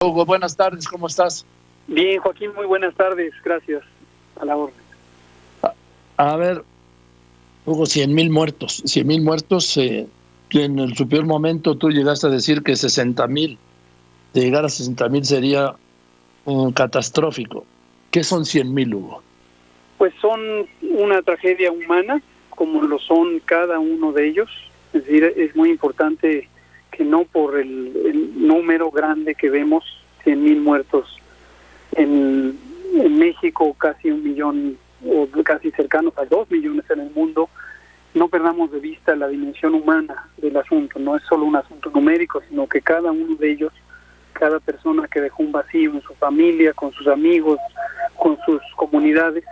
Hugo, buenas tardes, ¿cómo estás? Bien, Joaquín, muy buenas tardes, gracias, a la orden. A ver, Hugo, 100,000 muertos, 100,000 muertos, en su peor momento tú llegaste a decir que 60,000, de llegar a 60,000 sería catastrófico. ¿Qué son 100,000, Hugo? Pues son una tragedia humana, como lo son cada uno de ellos, es decir, es muy importante que no por el número grande que vemos, 100,000 muertos en México, casi 1 millón o casi cercanos a 2 millones en el mundo, no perdamos de vista la dimensión humana del asunto. No es solo un asunto numérico, sino que cada uno de ellos, cada persona que dejó un vacío en su familia, con sus amigos, con sus comunidades,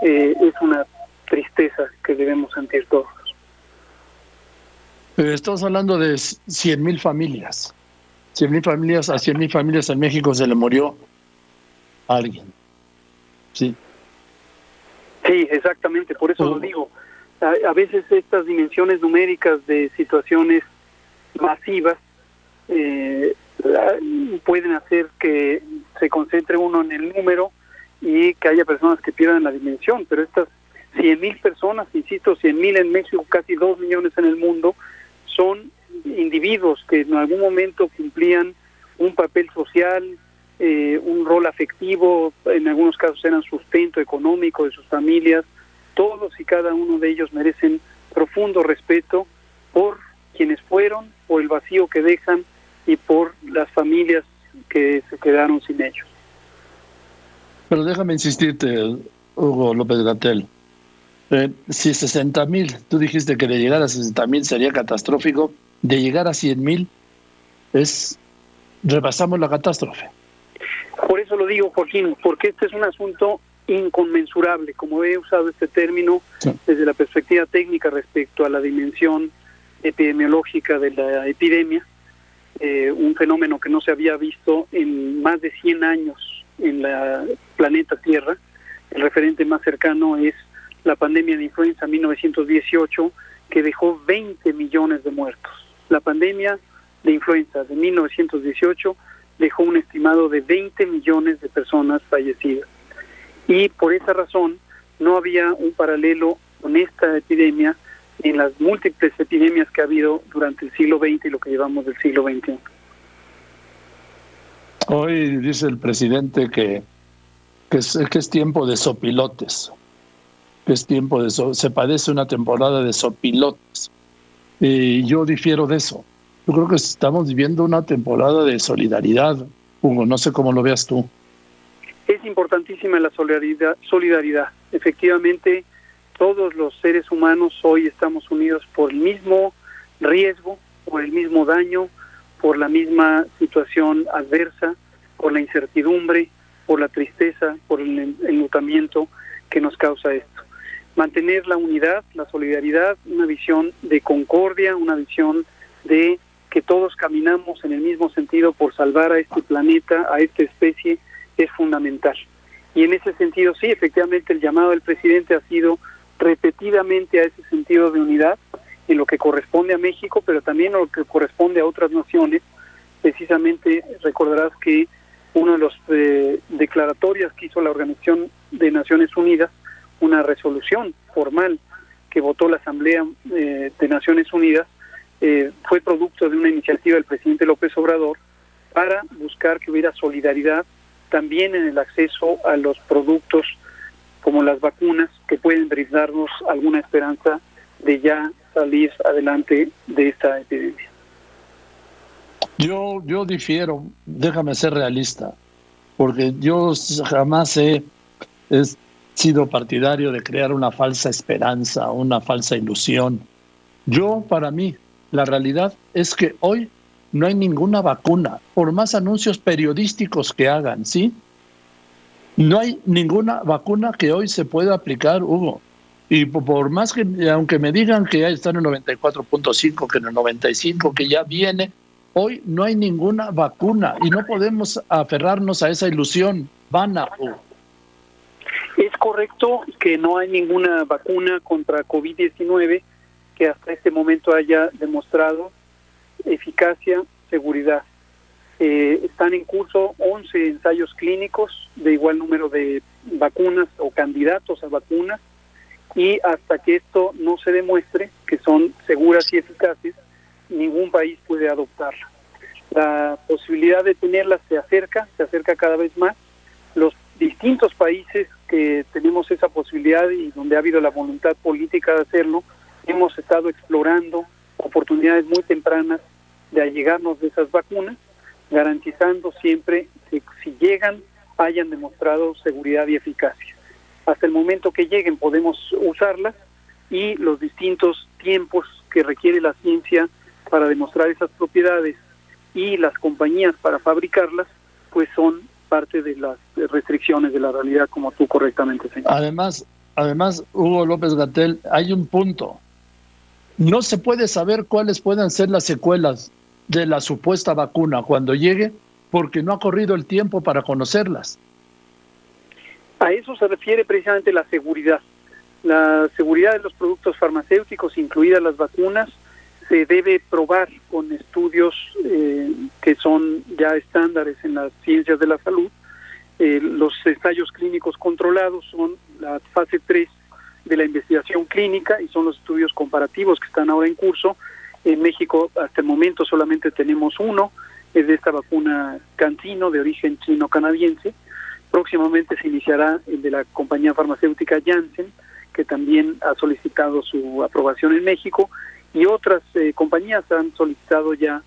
es una tristeza que debemos sentir todos. Estamos hablando de 100,000 familias. 100,000 familias, a 100,000 familias en México se le murió alguien. Sí. Sí, exactamente, por eso lo digo. A veces estas dimensiones numéricas de situaciones masivas pueden hacer que se concentre uno en el número y que haya personas que pierdan la dimensión, pero estas 100,000 personas, insisto, 100,000 en México, casi 2 millones en el mundo, son individuos que en algún momento cumplían un papel social, un rol afectivo, en algunos casos eran sustento económico de sus familias. Todos y cada uno de ellos merecen profundo respeto por quienes fueron, por el vacío que dejan y por las familias que se quedaron sin ellos. Pero déjame insistirte, Hugo López-Gatell. Si 60,000, tú dijiste que de llegar a 60,000 sería catastrófico, de llegar a 100,000 rebasamos la catástrofe. Por eso lo digo, Joaquín, porque este es un asunto inconmensurable, como he usado este término desde la perspectiva técnica respecto a la dimensión epidemiológica de la epidemia, un fenómeno que no se había visto en más de 100 años en la planeta Tierra. El referente más cercano es la pandemia de influenza 1918, que dejó 20 millones de muertos. La pandemia de influenza de 1918 dejó un estimado de 20 millones de personas fallecidas. Y por esa razón no había un paralelo con esta epidemia en las múltiples epidemias que ha habido durante el siglo XX y lo que llevamos del siglo XXI. Hoy dice el presidente que es tiempo de sopilotes, que es tiempo de se padece una temporada de sopilotes. Y yo difiero de eso. Yo creo que estamos viviendo una temporada de solidaridad, Hugo, no sé cómo lo veas tú. Es importantísima la solidaridad. Efectivamente, todos los seres humanos hoy estamos unidos por el mismo riesgo, por el mismo daño, por la misma situación adversa, por la incertidumbre, por la tristeza, por el enlutamiento que nos causa esto. Mantener la unidad, la solidaridad, una visión de concordia, una visión de que todos caminamos en el mismo sentido por salvar a este planeta, a esta especie, es fundamental. Y en ese sentido, sí, efectivamente, el llamado del presidente ha sido repetidamente a ese sentido de unidad, en lo que corresponde a México, pero también en lo que corresponde a otras naciones. Precisamente recordarás que una de las declaratorias que hizo la Organización de Naciones Unidas, una resolución formal que votó la Asamblea de Naciones Unidas, fue producto de una iniciativa del presidente López Obrador para buscar que hubiera solidaridad también en el acceso a los productos como las vacunas que pueden brindarnos alguna esperanza de ya salir adelante de esta epidemia. Yo difiero, déjame ser realista, porque yo jamás he sido partidario de crear una falsa esperanza, una falsa ilusión. Para mí, la realidad es que hoy no hay ninguna vacuna, por más anuncios periodísticos que hagan, ¿sí? No hay ninguna vacuna que hoy se pueda aplicar, Hugo. Y por más que, aunque me digan que ya está en el 94.5, que en el 95, que ya viene, hoy no hay ninguna vacuna y no podemos aferrarnos a esa ilusión vana, Hugo. Es correcto que no hay ninguna vacuna contra COVID-19 que hasta este momento haya demostrado eficacia, seguridad. Están en curso 11 ensayos clínicos de igual número de vacunas o candidatos a vacunas, y hasta que esto no se demuestre que son seguras y eficaces, ningún país puede adoptarla. La posibilidad de tenerlas se acerca cada vez más. Los distintos países que tenemos esa posibilidad y donde ha habido la voluntad política de hacerlo, hemos estado explorando oportunidades muy tempranas de allegarnos de esas vacunas, garantizando siempre que si llegan hayan demostrado seguridad y eficacia. Hasta el momento que lleguen podemos usarlas, y los distintos tiempos que requiere la ciencia para demostrar esas propiedades y las compañías para fabricarlas, pues son parte de las restricciones de la realidad, como tú correctamente señalas. Además, Hugo López-Gatell, hay un punto. No se puede saber cuáles puedan ser las secuelas de la supuesta vacuna cuando llegue, porque no ha corrido el tiempo para conocerlas. A eso se refiere precisamente la seguridad. La seguridad de los productos farmacéuticos, incluidas las vacunas, se debe probar con estudios que son ya estándares en las ciencias de la salud. Los ensayos clínicos controlados son la fase 3 de la investigación clínica, y son los estudios comparativos que están ahora en curso. En México hasta el momento solamente tenemos uno, es de esta vacuna CanSino de origen chino-canadiense. Próximamente se iniciará el de la compañía farmacéutica Janssen, que también ha solicitado su aprobación en México, y otras compañías han solicitado ya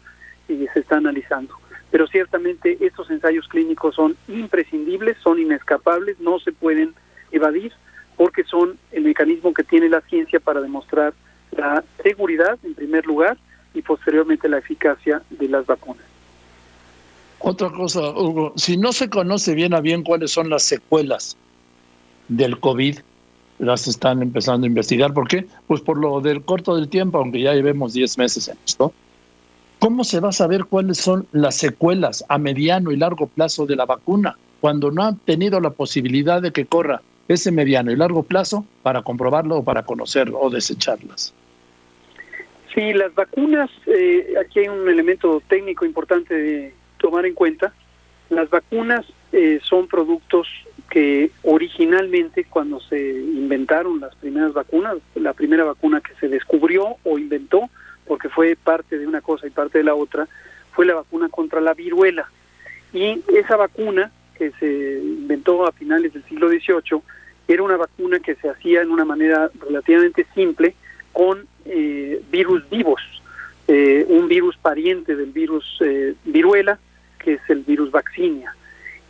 y se está analizando. Pero ciertamente estos ensayos clínicos son imprescindibles, son inescapables, no se pueden evadir, porque son el mecanismo que tiene la ciencia para demostrar la seguridad en primer lugar y posteriormente la eficacia de las vacunas. Otra cosa, Hugo, si no se conoce bien a bien cuáles son las secuelas del COVID, las están empezando a investigar. ¿Por qué? Pues por lo del corto del tiempo, aunque ya llevemos 10 meses en esto. ¿Cómo se va a saber cuáles son las secuelas a mediano y largo plazo de la vacuna cuando no han tenido la posibilidad de que corra ese mediano y largo plazo para comprobarlo o para conocerlo o desecharlas? Sí, las vacunas, aquí hay un elemento técnico importante de tomar en cuenta. Las vacunas son productos que originalmente, cuando se inventaron las primeras vacunas, la primera vacuna que se descubrió o inventó, porque fue parte de una cosa y parte de la otra, fue la vacuna contra la viruela. Y esa vacuna, que se inventó a finales del siglo XVIII, era una vacuna que se hacía en una manera relativamente simple con virus vivos, un virus pariente del virus viruela, que es el virus vaccinia.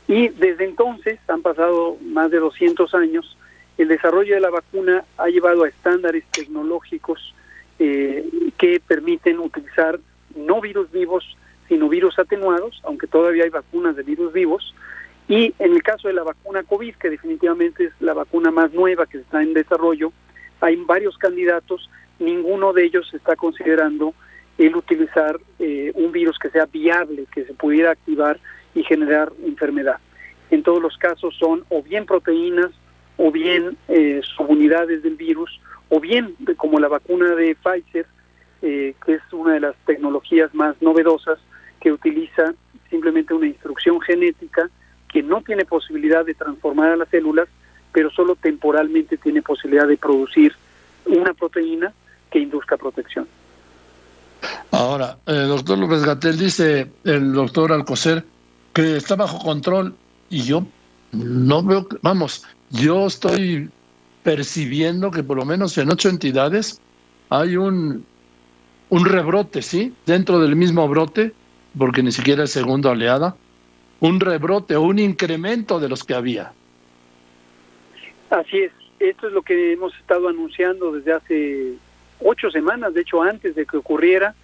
Y desde entonces, han pasado más de 200 años, el desarrollo de la vacuna ha llevado a estándares tecnológicos que permiten utilizar no virus vivos, sino virus atenuados, aunque todavía hay vacunas de virus vivos. Y en el caso de la vacuna COVID, que definitivamente es la vacuna más nueva que está en desarrollo, hay varios candidatos, ninguno de ellos se está considerando el utilizar un virus que sea viable, que se pudiera activar y generar enfermedad. En todos los casos son o bien proteínas, o bien subunidades del virus, o bien como la vacuna de Pfizer, que es una de las tecnologías más novedosas, que utiliza simplemente una instrucción genética que no tiene posibilidad de transformar a las células, pero solo temporalmente tiene posibilidad de producir una proteína que induzca protección. Ahora, doctor López-Gatell, dice el doctor Alcocer que está bajo control, y yo no veo, yo estoy percibiendo que por lo menos en 8 entidades hay un rebrote, ¿sí? Dentro del mismo brote, porque ni siquiera es segunda oleada, un rebrote o un incremento de los que había. Así es, esto es lo que hemos estado anunciando desde hace 8 semanas, de hecho antes de que ocurriera.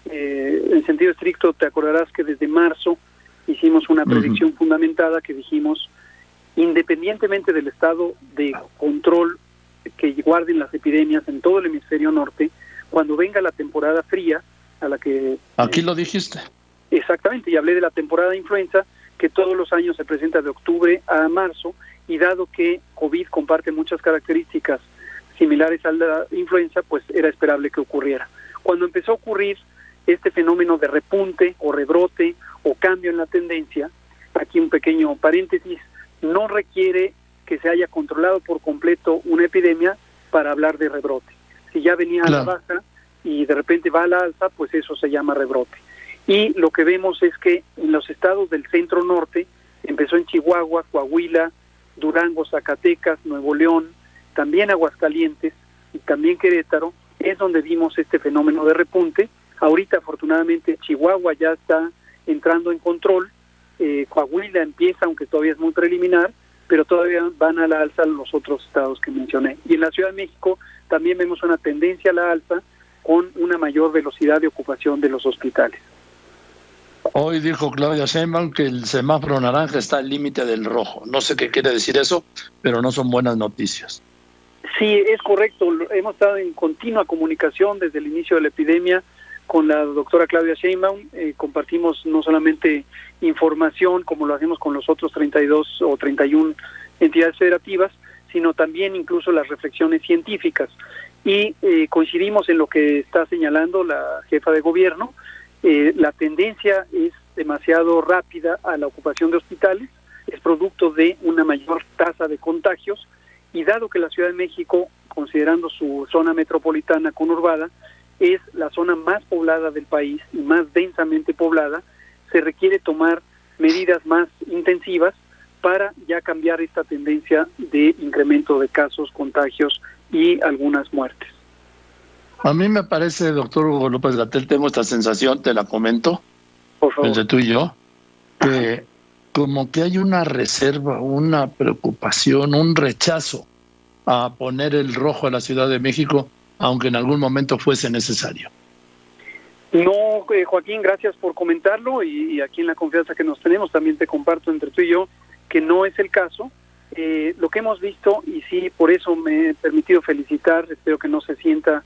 En sentido estricto, te acordarás que desde marzo hicimos una predicción fundamentada que dijimos, independientemente del estado de control que guarden las epidemias en todo el hemisferio norte, cuando venga la temporada fría, a la que... Aquí lo dijiste. Exactamente, y hablé de la temporada de influenza, que todos los años se presenta de octubre a marzo, y dado que COVID comparte muchas características similares a la influenza, pues era esperable que ocurriera. Cuando empezó a ocurrir este fenómeno de repunte o rebrote o cambio en la tendencia, aquí un pequeño paréntesis, no requiere que se haya controlado por completo una epidemia para hablar de rebrote. Si ya venía a la baja y de repente va a la alza, pues eso se llama rebrote. Y lo que vemos es que en los estados del centro norte, empezó en Chihuahua, Coahuila, Durango, Zacatecas, Nuevo León, también Aguascalientes y también Querétaro, es donde vimos este fenómeno de repunte. Ahorita afortunadamente Chihuahua ya está entrando en control, Coahuila empieza, aunque todavía es muy preliminar, pero todavía van a la alza los otros estados que mencioné. Y en la Ciudad de México también vemos una tendencia a la alza con una mayor velocidad de ocupación de los hospitales. Hoy dijo Claudia Sheinbaum que el semáforo naranja está al límite del rojo. No sé qué quiere decir eso, pero no son buenas noticias. Sí, es correcto. Hemos estado en continua comunicación desde el inicio de la epidemia con la doctora Claudia Sheinbaum. Compartimos no solamente información, como lo hacemos con los otros 32 o 31 entidades federativas, sino también incluso las reflexiones científicas. Y coincidimos en lo que está señalando la jefa de gobierno. La tendencia es demasiado rápida a la ocupación de hospitales, es producto de una mayor tasa de contagios, y dado que la Ciudad de México, considerando su zona metropolitana conurbada, es la zona más poblada del país y más densamente poblada, se requiere tomar medidas más intensivas para ya cambiar esta tendencia de incremento de casos, contagios y algunas muertes. A mí me parece, doctor Hugo López-Gatell, tengo esta sensación, te la comento, por favor, entre tú y yo, que como que hay una reserva, una preocupación, un rechazo a poner el rojo a la Ciudad de México, aunque en algún momento fuese necesario. No, Joaquín, gracias por comentarlo, y aquí en la confianza que nos tenemos también te comparto entre tú y yo que no es el caso. Lo que hemos visto, y sí, por eso me he permitido felicitar, espero que no se sienta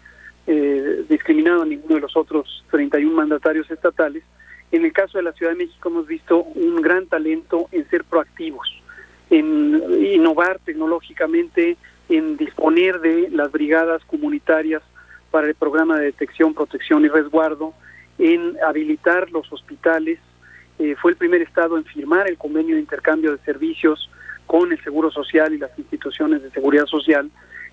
discriminado a ninguno de los otros 31 mandatarios estatales. En el caso de la Ciudad de México hemos visto un gran talento en ser proactivos, en innovar tecnológicamente, en disponer de las brigadas comunitarias para el programa de detección, protección y resguardo, en habilitar los hospitales. Fue el primer estado en firmar el convenio de intercambio de servicios con el Seguro Social y las instituciones de seguridad social.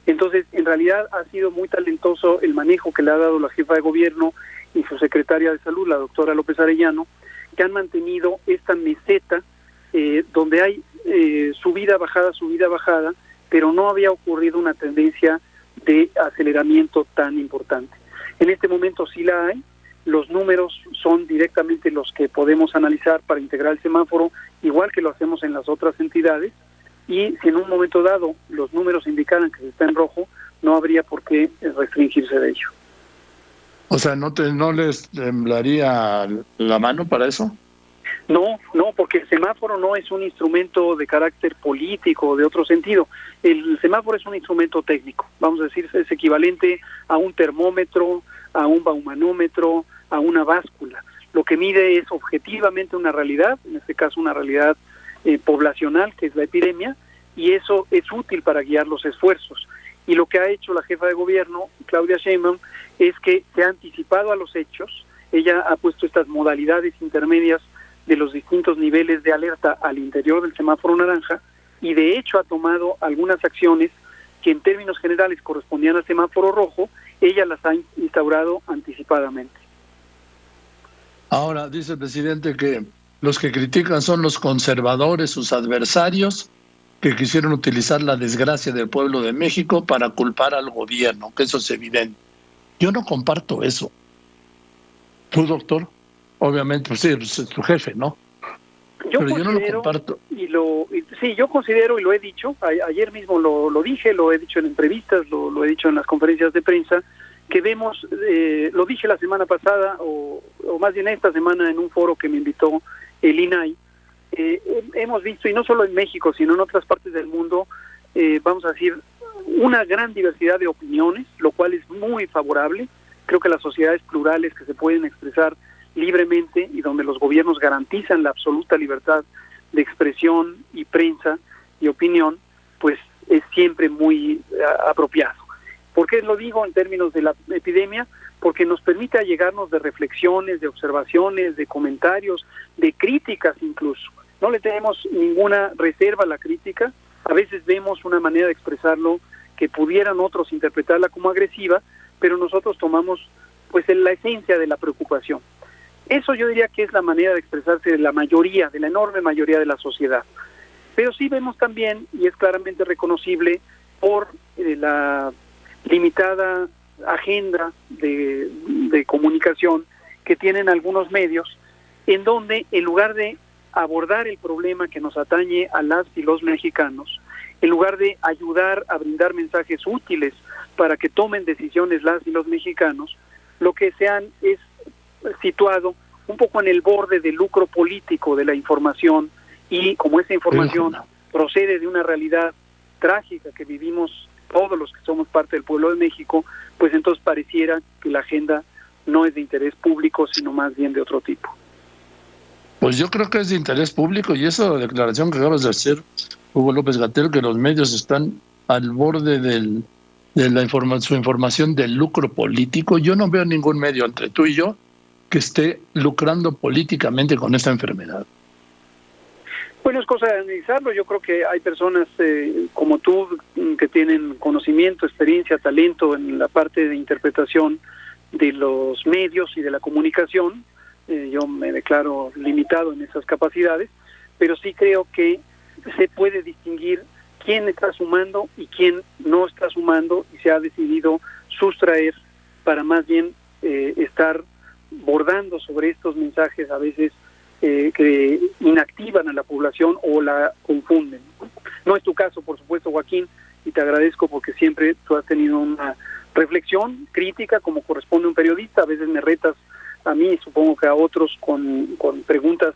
Entonces, en realidad ha sido muy talentoso el manejo que le ha dado la jefa de gobierno y su secretaria de salud, la doctora López Arellano, que han mantenido esta meseta donde hay subida, bajada, pero no había ocurrido una tendencia de aceleramiento tan importante. En este momento sí la hay. Los números son directamente los que podemos analizar para integrar el semáforo, igual que lo hacemos en las otras entidades, y si en un momento dado los números indicaran que se está en rojo, no habría por qué restringirse de ello. O sea, ¿no les temblaría la mano para eso? No, porque el semáforo no es un instrumento de carácter político o de otro sentido. El semáforo es un instrumento técnico, vamos a decir, es equivalente a un termómetro, a un baumanómetro, a una báscula. Lo que mide es objetivamente una realidad, en este caso una realidad poblacional, que es la epidemia, y eso es útil para guiar los esfuerzos. Y lo que ha hecho la jefa de gobierno, Claudia Sheinbaum, es que se ha anticipado a los hechos. Ella ha puesto estas modalidades intermedias de los distintos niveles de alerta al interior del semáforo naranja, y de hecho ha tomado algunas acciones que en términos generales correspondían al semáforo rojo. Ella las ha instaurado anticipadamente. Ahora, dice el presidente que los que critican son los conservadores, sus adversarios, que quisieron utilizar la desgracia del pueblo de México para culpar al gobierno, que eso es evidente. Yo no comparto eso. ¿Tú, doctor? Obviamente, pues sí, es tu jefe, ¿no? Pero yo no lo comparto. Yo considero, y lo he dicho, ayer mismo lo dije, lo he dicho en entrevistas, lo he dicho en las conferencias de prensa, que vemos, lo dije la semana pasada, o más bien esta semana en un foro que me invitó el INAI, hemos visto, y no solo en México, sino en otras partes del mundo, vamos a decir, una gran diversidad de opiniones, lo cual es muy favorable. Creo que las sociedades plurales que se pueden expresar libremente y donde los gobiernos garantizan la absoluta libertad de expresión y prensa y opinión, pues es siempre muy apropiado. ¿Por qué lo digo en términos de la epidemia? porque nos permite allegarnos de reflexiones, de observaciones, de comentarios, de críticas incluso. No le tenemos ninguna reserva a la crítica. A veces vemos una manera de expresarlo que pudieran otros interpretarla como agresiva, pero nosotros tomamos pues la esencia de la preocupación. Eso yo diría que es la manera de expresarse de la mayoría, de la enorme mayoría de la sociedad. Pero sí vemos también, y es claramente reconocible por la limitada agenda de comunicación que tienen algunos medios, en donde en lugar de abordar el problema que nos atañe a las y los mexicanos, en lugar de ayudar a brindar mensajes útiles para que tomen decisiones las y los mexicanos, lo que se han es situado un poco en el borde del lucro político de la información, y como esa información procede de una realidad trágica que vivimos todos los que somos parte del pueblo de México, pues entonces pareciera que la agenda no es de interés público, sino más bien de otro tipo. Pues yo creo que es de interés público, y esa declaración que acabas de hacer, Hugo López-Gatell, que los medios están al borde de su información del lucro político. Yo no veo ningún medio entre tú y yo que esté lucrando políticamente con esta enfermedad. Bueno, es cosa de analizarlo. Yo creo que hay personas como tú que tienen conocimiento, experiencia, talento en la parte de interpretación de los medios y de la comunicación. Yo me declaro limitado en esas capacidades, pero sí creo que se puede distinguir quién está sumando y quién no está sumando, y se ha decidido sustraer para más bien estar bordando sobre estos mensajes a veces que inactivan a la población o la confunden. No es tu caso, por supuesto, Joaquín, y te agradezco porque siempre tú has tenido una reflexión crítica como corresponde a un periodista. A veces me retas a mí, supongo que a otros, con preguntas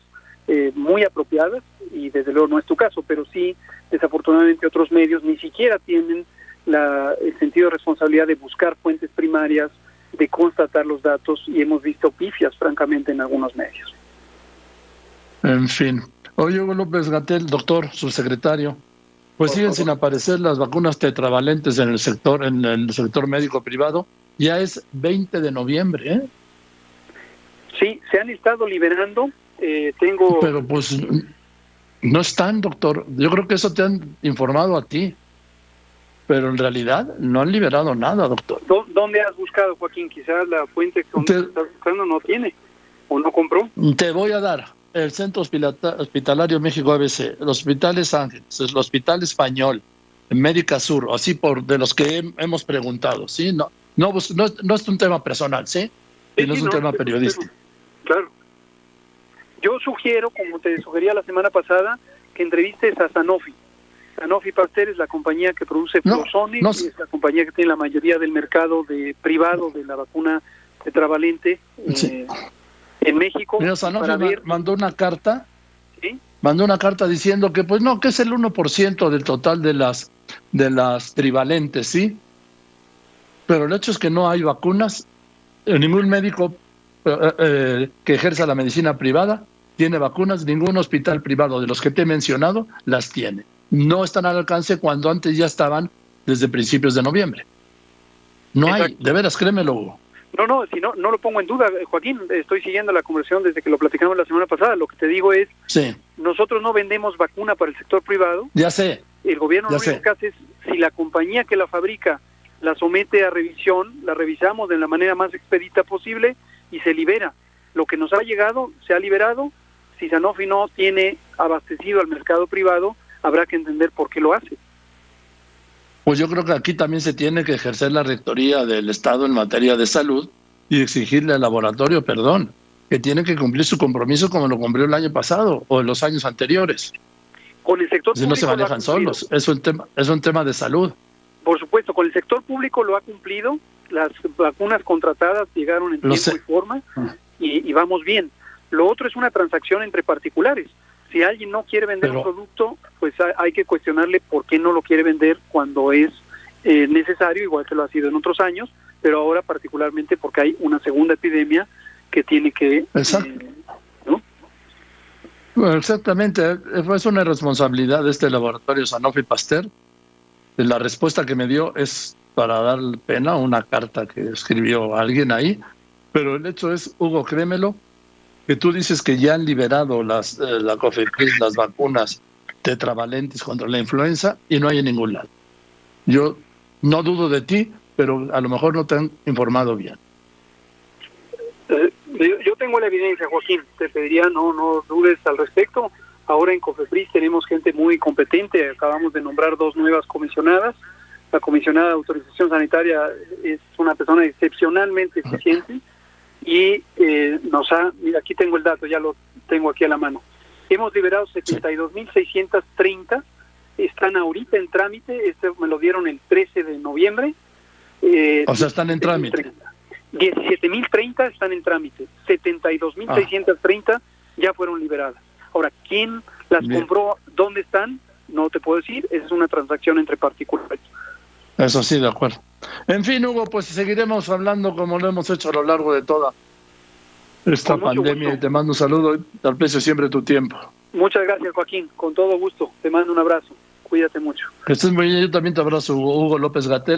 muy apropiadas, y desde luego no es tu caso, pero sí, desafortunadamente, otros medios ni siquiera tienen el sentido de responsabilidad de buscar fuentes primarias, de constatar los datos, y hemos visto pifias, francamente, en algunos medios. En fin. Oye, Hugo López-Gatell, doctor, subsecretario, pues siguen sin aparecer las vacunas tetravalentes en el sector médico privado. Ya es 20 de noviembre, ¿eh? Sí, se han estado liberando. Pero pues no están, doctor. Yo creo que eso te han informado a ti. Pero en realidad no han liberado nada, doctor. ¿Dónde has buscado, Joaquín? Quizás la fuente que estás buscando no tiene o no compró. Te voy a dar el Centro Hospitalario México ABC, el Hospital Ángeles, el Hospital Español, Médica Sur, así de los que hemos preguntado, ¿sí? No es un tema personal, ¿sí? Y no es un tema periodístico. Claro. Yo sugiero, como te sugería la semana pasada, que entrevistes a Sanofi. Sanofi Pasteur es la compañía que produce Fluzone, y es la compañía que tiene la mayoría del mercado privado de la vacuna tetravalente en México. Mira, Sanofi mandó una carta, ¿sí? Mandó una carta diciendo que pues no, que es el 1% del total de las trivalentes, ¿sí? Pero el hecho es que no hay vacunas. Ningún médico que ejerza la medicina privada tiene vacunas, ningún hospital privado de los que te he mencionado las tiene. No están al alcance cuando antes ya estaban desde principios de noviembre. No hay, de veras, créemelo, Hugo. No lo pongo en duda, Joaquín. Estoy siguiendo la conversación desde que lo platicamos la semana pasada. Lo que te digo es, sí, nosotros no vendemos vacuna para el sector privado. Ya sé. El gobierno lo único que hace es, si la compañía que la fabrica la somete a revisión, la revisamos de la manera más expedita posible y se libera. Lo que nos ha llegado, se ha liberado. Si Sanofi no tiene abastecido al mercado privado, habrá que entender por qué lo hace. Pues yo creo que aquí también se tiene que ejercer la rectoría del Estado en materia de salud y exigirle al laboratorio, que tiene que cumplir su compromiso como lo cumplió el año pasado o en los años anteriores. Con el sector público no se manejan solos, es un tema de salud. Por supuesto, con el sector público lo ha cumplido. Las vacunas contratadas llegaron en tiempo y forma y vamos bien. Lo otro es una transacción entre particulares. Si alguien no quiere vender un producto, pues hay que cuestionarle por qué no lo quiere vender cuando es necesario, igual que lo ha sido en otros años, pero ahora particularmente porque hay una segunda epidemia que tiene que... ¿no? Exactamente, es una responsabilidad de este laboratorio Sanofi Pasteur. La respuesta que me dio es para dar pena una carta que escribió alguien ahí, pero el hecho es, Hugo, créemelo, que tú dices que ya han liberado la COFEPRIS, las vacunas tetravalentes contra la influenza y no hay en ningún lado. Yo no dudo de ti, pero a lo mejor no te han informado bien. Yo tengo la evidencia, Joaquín, te pediría no dudes al respecto. Ahora en COFEPRIS tenemos gente muy competente, acabamos de nombrar 2 nuevas comisionadas. La comisionada de autorización sanitaria es una persona excepcionalmente eficiente y mira, aquí tengo el dato, ya lo tengo aquí a la mano. Hemos liberado 72.630, están ahorita en trámite, me lo dieron el 13 de noviembre. O sea, están en trámite. 17.030 están en trámite, 72.630 ya fueron liberadas. Ahora, ¿quién las compró? ¿Dónde están? No te puedo decir, es una transacción entre particulares. Eso sí, de acuerdo. En fin, Hugo, pues seguiremos hablando como lo hemos hecho a lo largo de toda esta pandemia y te mando un saludo y te aprecio siempre tu tiempo. Muchas gracias, Joaquín, con todo gusto, te mando un abrazo, cuídate mucho. Que estés muy bien, yo también te abrazo, Hugo López-Gatell.